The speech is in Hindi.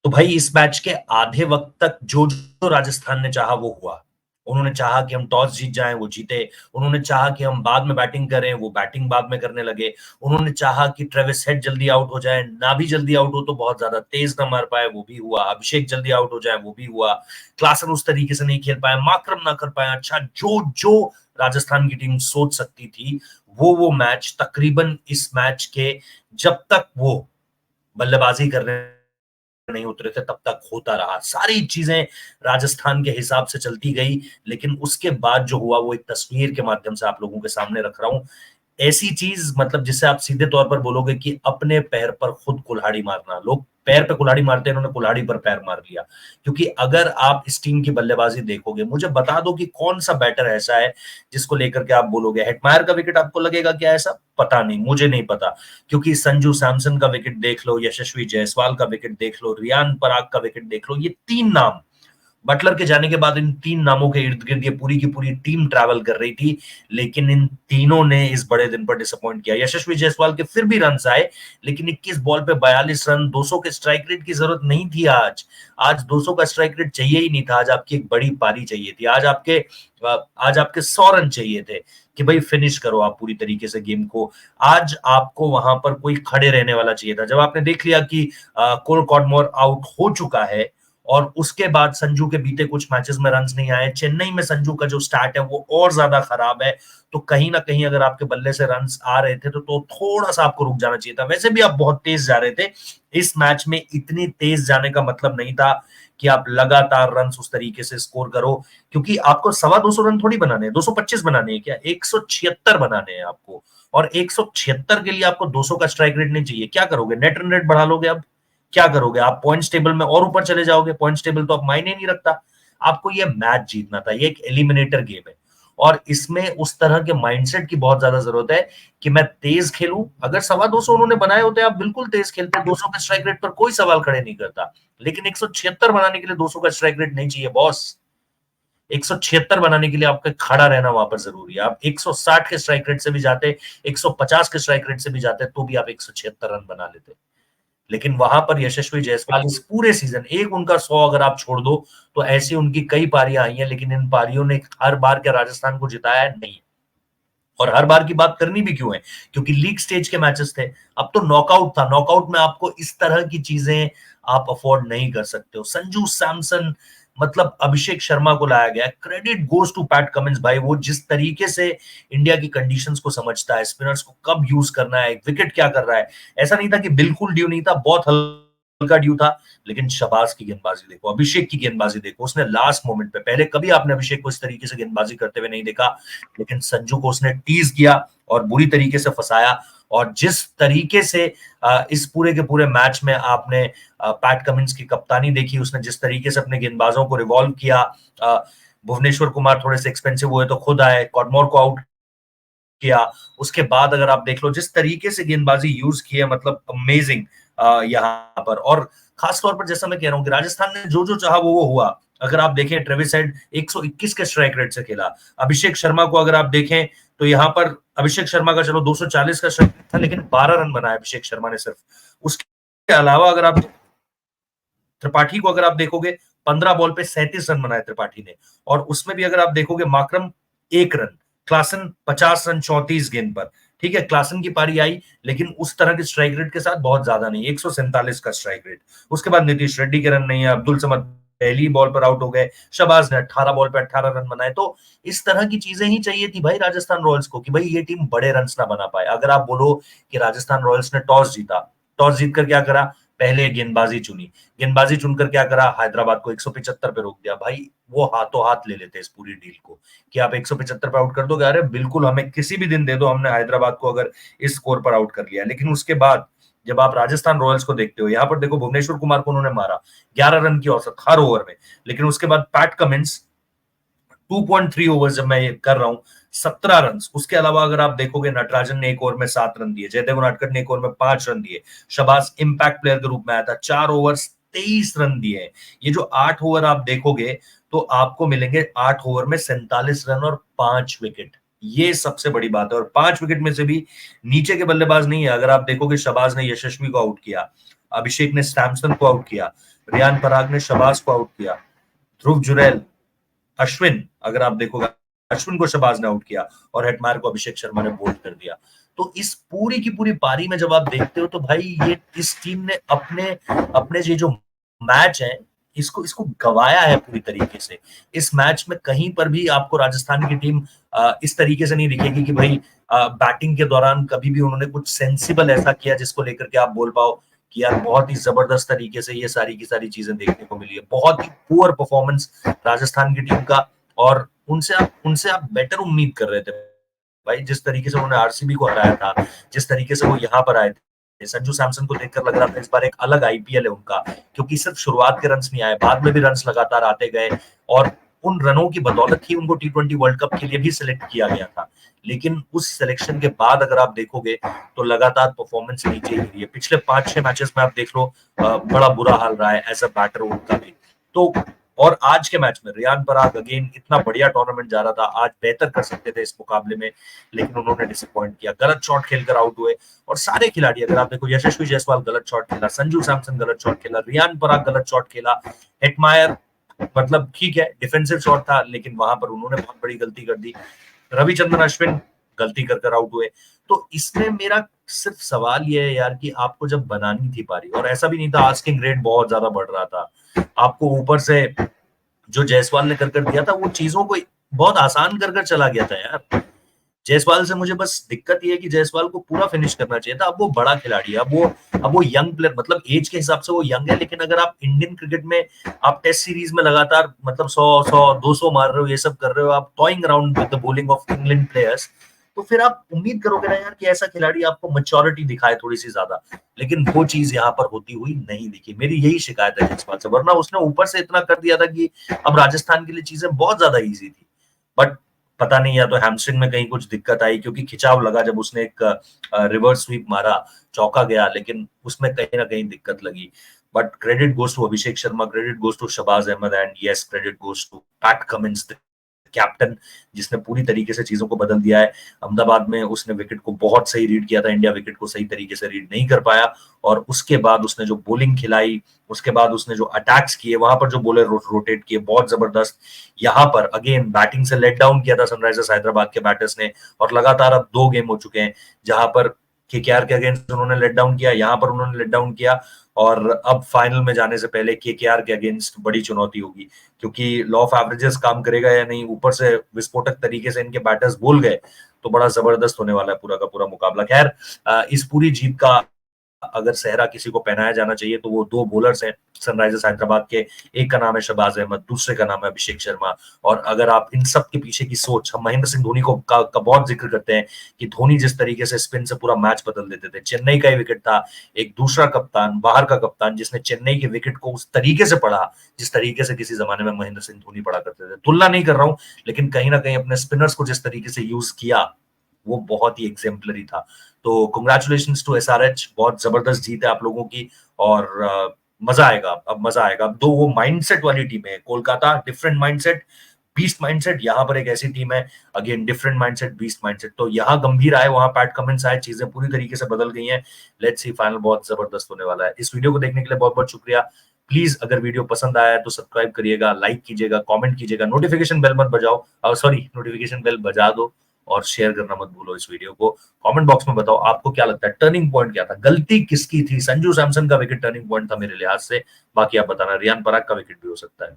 तो भाई इस मैच के आधे वक्त तक जो जो राजस्थान ने चाहा वो हुआ। उन्होंने चाहा कि हम टॉस जीत जाएं, वो जीते। उन्होंने चाहा कि हम बाद में बैटिंग करें, वो बैटिंग बाद में करने लगे। उन्होंने चाहा कि ट्रेविस हेड जल्दी आउट हो जाए, ना भी जल्दी आउट हो तो बहुत ज्यादा तेज ना मार पाए, वो भी हुआ। अभिषेक जल्दी आउट हो जाए, वो भी हुआ। क्लासन उस तरीके से नहीं खेल पाया, माकरम ना कर पाया। अच्छा, जो जो राजस्थान की टीम सोच सकती थी वो मैच तकरीबन इस मैच के जब तक वो बल्लेबाजी करने नहीं उतरे थे तब तक होता रहा। सारी चीजें राजस्थान के हिसाब से चलती गई, लेकिन उसके बाद जो हुआ वो एक तस्वीर के माध्यम से आप लोगों के सामने रख रहा हूं। ऐसी चीज मतलब जिससे आप सीधे तौर पर बोलोगे कि अपने पैर पर खुद कुल्हाड़ी मारना। लोग पैर पे कुल्हाड़ी मारते हैं, इन्होंने कुल्हाड़ी पर पैर मार लिया। क्योंकि अगर आप इस टीम की बल्लेबाजी देखोगे, मुझे बता दो कि कौन सा बैटर ऐसा है जिसको लेकर के आप बोलोगे हेटमायर का विकेट आपको लगेगा क्या ऐसा? पता नहीं, मुझे नहीं पता। क्योंकि संजू सैमसन का विकेट देख लो, यशस्वी जायसवाल का विकेट देख लो, रियान पराग का विकेट देख लो, ये तीन नाम बटलर के जाने के बाद इन तीन नामों के इर्द गिर्द ये पूरी की पूरी टीम ट्रैवल कर रही थी। लेकिन इन तीनों ने इस बड़े दिन पर डिसअपॉइंट किया। यशस्वी जायसवाल के फिर भी रन आए, लेकिन 21 बॉल पे 42 रन। 200 के स्ट्राइक रेट की जरूरत नहीं थी आज। आज 200 का स्ट्राइक रेट चाहिए ही नहीं था। आज आपकी एक बड़ी पारी चाहिए थी। आज आपके 100 रन चाहिए थे कि भाई फिनिश करो आप पूरी तरीके से गेम को। आज आपको वहां पर कोई खड़े रहने वाला चाहिए था। जब आपने देख लिया कि कोल कॉडमोर आउट हो चुका है और उसके बाद संजू के बीते कुछ मैचेस में रन्स नहीं आए, चेन्नई में संजू का जो स्टार्ट है वो और ज्यादा खराब है, तो कहीं ना कहीं अगर आपके बल्ले से रन्स आ रहे थे तो थोड़ा सा आपको रुक जाना चाहिए था। वैसे भी आप बहुत तेज जा रहे थे। इस मैच में इतनी तेज जाने का मतलब नहीं था कि आप लगातार रन उस तरीके से स्कोर करो, क्योंकि आपको 225 रन थोड़ी बनाने हैं, 225 बनाने हैं क्या, 176 बनाने हैं आपको। और 176 के लिए आपको 200 का स्ट्राइक रेट नहीं चाहिए। क्या करोगे? नेट रन रेट बढ़ा लोगे? अब क्या करोगे आप? पॉइंट्स टेबल में और ऊपर चले जाओगे? पॉइंट्स टेबल तो अब मायने नहीं रखता। आपको ये मैच जीतना था, ये एक एलिमिनेटर गेम है। और इसमें उस तरह के माइंडसेट की बहुत ज्यादा जरूरत है कि मैं तेज खेलूं। अगर 225 उन्होंने बनाए होते आप बिल्कुल तेज खेलते, 200 के स्ट्राइक रेट पर कोई सवाल खड़े नहीं करता। लेकिन 176 बनाने के लिए 200 का स्ट्राइक रेट नहीं चाहिए बॉस। 176 बनाने के लिए आपका खड़ा रहना वहां पर जरूरी है। आप 160 के स्ट्राइक रेट से भी जाते, 150 के स्ट्राइक रेट से भी जाते, तो भी आप 176 रन बना लेते। लेकिन वहां पर यशस्वी जायसवाल इस पूरे सीजन एक उनका 100 अगर आप छोड़ दो तो ऐसी उनकी कई पारियां आई हैं, लेकिन इन पारियों ने हर बार क्या राजस्थान को जिताया है? नहीं। और हर बार की बात करनी भी क्यों है? क्योंकि लीग स्टेज के मैचेस थे। अब तो नॉकआउट था। नॉकआउट में आपको इस तरह की चीजें आप अफोर्ड नहीं कर सकते हो। संजू सैमसन, मतलब अभिषेक शर्मा को लाया गया। Credit goes to Pat Cummins भाई। वो जिस तरीके से इंडिया की कंडीशंस को समझता है, स्पिनर्स को कब यूज करना है, विकेट क्या कर रहा है। ऐसा नहीं था कि बिल्कुल ड्यू नहीं था, बहुत हल्का ड्यू था। लेकिन शबाज की गेंदबाजी देखो, अभिषेक की गेंदबाजी देखो। उसने लास्ट मोमेंट पे, पहले कभी आपने अभिषेक को इस तरीके से गेंदबाजी करते हुए नहीं देखा, लेकिन संजू को उसने टीज किया और बुरी तरीके से फंसाया। और जिस तरीके से इस पूरे के पूरे मैच में आपने पैट कमिंस की कप्तानी देखी, उसने जिस तरीके से अपने गेंदबाजों को रिवॉल्व किया। भुवनेश्वर कुमार थोड़े से एक्सपेंसिव हुए तो खुद आए, कॉडमोर को आउट किया। उसके बाद अगर आप देख लो जिस तरीके से गेंदबाजी यूज की है, मतलब अमेजिंग यहाँ पर। और खास तौर पर जैसा मैं कह रहा हूँ कि राजस्थान ने जो जो चाहा वो हुआ। अगर आप देखें, ट्रेविस हेड 121 के स्ट्राइक रेट से खेला। अभिषेक शर्मा को अगर आप देखें तो यहाँ पर अभिषेक शर्मा का चलो 240 का स्ट्राइक रेट था, लेकिन 12 रन बनाया अभिषेक शर्मा ने सिर्फ। उसके अलावा अगर आप त्रिपाठी को अगर आप देखोगे, 15 बॉल पे 37 रन बनाए त्रिपाठी ने। और उसमें भी अगर आप देखोगे, माकरम 1 रन, क्लासन 50 रन 34 गेंद पर। ठीक है, क्लासन की पारी आई, लेकिन उस तरह के स्ट्राइक रेट के साथ बहुत ज्यादा नहीं, 147 का स्ट्राइक रेट। उसके बाद नीतीश रेड्डी के रन नहीं है, अब्दुल समद पहली बॉल पर आउट हो गए, शबाज ने 18 बॉल पे 18 रन बनाए। तो इस तरह की चीजें ही चाहिए थी भाई राजस्थान रॉयल्स को, कि भाई ये टीम बड़े रन ना बना पाए। अगर आप बोलो कि राजस्थान रॉयल्स ने टॉस जीता, टॉस जीतकर क्या करा? पहले गेंदबाजी चुनी। गेंदबाजी चुनकर क्या करा? हैदराबाद को 175 पे रोक दिया। भाई वो हाथों हाथ ले लेते इस पूरी डील को कि आप 175 पे आउट कर दोगे। अरे बिल्कुल, हमें किसी भी दिन दे दो, हमने हैदराबाद को अगर इस स्कोर पर आउट कर लिया। लेकिन उसके बाद जब आप राजस्थान रॉयल्स को देखते हो, यहां पर देखो भुवनेश्वर कुमार को उन्होंने मारा 11 रन की औसत हर ओवर में। लेकिन उसके बाद पैट कमिंस 2.3 ओवर्स जब मैं ये कर रहा हूं, 17 रन। उसके अलावा अगर आप देखोगे, नटराजन ने एक ओवर में 7 रन दिए, जयदेव उनाडकट ने एक ओवर में 5 रन दिए, शबाज इंपैक्ट प्लेयर के रूप में आया था, 4 ओवर 23 रन दिए। ये जो 8 ओवर आप देखोगे तो आपको मिलेंगे 8 ओवर में 47 रन और 5 विकेट। ये सबसे बड़ी बात है। और 5 विकेट में से भी नीचे के बल्लेबाज नहीं है। अगर आप देखोगे, शहबाज ने यशस्वी को आउट किया, अभिषेक ने सैमसन को आउट किया, रियान पराग ने शहबाज को आउट किया, ध्रुव जुरैल, अश्विन, अगर आप देखोगे अश्विन को शहबाज ने आउट किया, और हेटमायर को अभिषेक शर्मा ने बोल्ड कर दिया। तो इस पूरी की पूरी पारी में जब आप देखते हो तो भाई ये इस टीम ने अपने अपने ये जो मैच है इसको इसको गवाया है पूरी तरीके से। इस मैच में कहीं पर भी आपको राजस्थान की टीम इस तरीके से नहीं दिखेगी कि भाई बैटिंग के दौरान कभी भी उन्होंने कुछ सेंसिबल ऐसा किया जिसको लेकर के आप बोल पाओ कि यार बहुत ही जबरदस्त तरीके से ये सारी की सारी चीजें देखने को मिली है। बहुत ही पुअर परफॉर्मेंस राजस्थान की टीम का, और उनसे आप बेटर उम्मीद कर रहे थे भाई। जिस तरीके से उन्होंने आरसीबी को हराया था, जिस तरीके से वो यहाँ पर आए थे, संजू सैमसन को देखकर लग रहा था इस बार एक अलग आईपीएल है उनका, क्योंकि सिर्फ शुरुआत के रन्स नहीं आए, बाद में भी रन्स लगातार आते गए, और उन रनों की बदौलत ही उनको टी20 वर्ल्ड कप के लिए भी सिलेक्ट किया गया था। लेकिन उस सिलेक्शन के बाद अगर आप देखोगे तो लगातार परफॉर्मेंस नीचे ही रही है। पिछले 5-6 मैचेस में आप देख लो, बड़ा बुरा हाल रहा है एज अ बैटर उनका भी। तो और आज के मैच में रियान पराग अगेन इतना बढ़िया टूर्नामेंट जा रहा था, आज बेहतर कर सकते थे इस मुकाबले में, लेकिन उन्होंने डिसअपॉइंट किया, गलत शॉट खेलकर आउट हुए। और सारे खिलाड़ी अगर आप देखो, यशस्वी जायसवाल गलत शॉट खेला, संजू सैमसन गलत शॉट खेला, रियान पराग गलत शॉट खेला, हेटमायर मतलब ठीक है डिफेंसिव शॉट था, लेकिन वहां पर उन्होंने बहुत बड़ी गलती कर दी। रविचंद्रन अश्विन गलती कर आउट हुए। तो इसमें मेरा सिर्फ सवाल ये है यार कि आपको जब बनानी थी पारी, और ऐसा भी नहीं था आस्किंग रेट बहुत ज्यादा बढ़ रहा था, आपको ऊपर से जो जायसवाल ने कर दिया था वो चीजों को बहुत आसान कर चला गया था यार। जायसवाल से मुझे बस दिक्कत ये है कि जायसवाल को पूरा फिनिश करना चाहिए था। अब वो बड़ा खिलाड़ी है, अब वो यंग प्लेयर, मतलब एज के हिसाब से वो यंग है, लेकिन अगर आप इंडियन क्रिकेट में आप टेस्ट सीरीज में लगातार मतलब 100-200 मार रहे हो, ये सब कर रहे हो, आप toing around with the bowling of England players, तो फिर आप उम्मीद करोगे ना यार कि ऐसा खिलाड़ी आपको मैच्योरिटी दिखाए थोड़ी सी ज्यादा। लेकिन वो चीज यहाँ पर होती हुई नहीं दिखी। मेरी यही शिकायत है जायसवाल से, वरना उसने ऊपर से इतना कर दिया था कि अब राजस्थान के लिए चीजें बहुत ज्यादा ईजी थी। बट पता नहीं, या तो हैमस्ट्रिंग में कहीं कुछ दिक्कत आई, क्योंकि खिंचाव लगा जब उसने एक रिवर्स स्वीप मारा, चौका गया, लेकिन उसमें कहीं ना कहीं दिक्कत लगी। But credit goes to Abhishek Sharma, credit goes to Shahbaz Ahmed, and yes credit goes to Pat Cummins captain, जिसने पूरी तरीके से चीजों को बदल दिया है। अहमदाबाद में उसने विकेट को बहुत सही रीड किया था, इंडिया विकेट को सही तरीके से रीड नहीं कर पाया, और उसके बाद उसने जो बॉलिंग खिलाई, उसके बाद उसने जो अटैक्स किए, वहां पर जो बॉलर रोटेट किए, बहुत जबरदस्त। यहाँ पर अगेन बैटिंग से लेट डाउन किया था सनराइजर्स हैदराबाद के बैटर्स ने, और लगातार अब 2 गेम हो चुके हैं जहां पर केकेआर के अगेंस्ट उन्होंने लेट डाउन किया, यहाँ पर उन्होंने लेट डाउन किया, और अब फाइनल में जाने से पहले केकेआर के अगेंस्ट बड़ी चुनौती होगी, क्योंकि लॉ ऑफ एवरेजेस काम करेगा या नहीं, ऊपर से विस्फोटक तरीके से इनके बैटर्स बोल गए, तो बड़ा जबरदस्त होने वाला है पूरा का पूरा मुकाबला। खैर, इस पूरी जीत का अगर सेहरा किसी को पहनाया जाना चाहिए तो वो 2 बॉलर्स हैं सनराइजर्स हैदराबाद के, एक का नाम है शहबाज अहमद, दूसरे का नाम है अभिषेक शर्मा। और अगर आप इन सब के पीछे की सोच, हम महेंद्र सिंह धोनी का बहुत जिक्र करते हैं कि धोनी जिस तरीके से स्पिन से पूरा मैच बदल देते थे, चेन्नई का ही विकेट था, एक दूसरा कप्तान, बाहर का कप्तान, जिसने चेन्नई के विकेट को उस तरीके से पढ़ा जिस तरीके से किसी जमाने में महेंद्र सिंह धोनी पढ़ा करते थे। तुलना नहीं कर रहा हूं, लेकिन कहीं ना कहीं अपने स्पिनर्स को जिस तरीके से यूज किया वो बहुत ही एग्जेम्पलरी था। तो कंग्रेचुलेशन टू एसआरएच, बहुत जबरदस्त जीत है आप लोगों की, और मजा आएगा, अब मजा आएगा। अब 2 वो माइंडसेट वाली टीम है, Kolkata different mindset, beast mindset, यहाँ पर एक ऐसी टीम है again different mindset, beast mindset. तो यहाँ गंभीर आए, वहां पैट कमिंस आए, चीजें पूरी तरीके से बदल गई हैं। लेट्स सी, फाइनल बहुत जबरदस्त होने वाला है। इस वीडियो को देखने के लिए बहुत बहुत शुक्रिया। प्लीज अगर वीडियो पसंद आया है तो सब्सक्राइब करिएगा, लाइक कीजिएगा, कमेंट कीजिएगा, नोटिफिकेशन बेल मत बजाओ, सॉरी नोटिफिकेशन बेल बजा दो, और शेयर करना मत भूलो इस वीडियो को। कमेंट बॉक्स में बताओ आपको क्या लगता है, टर्निंग पॉइंट क्या था, गलती किसकी थी। संजू सैमसन का विकेट टर्निंग पॉइंट था मेरे लिहाज से, बाकी आप बताना, रियान पराग का विकेट भी हो सकता है।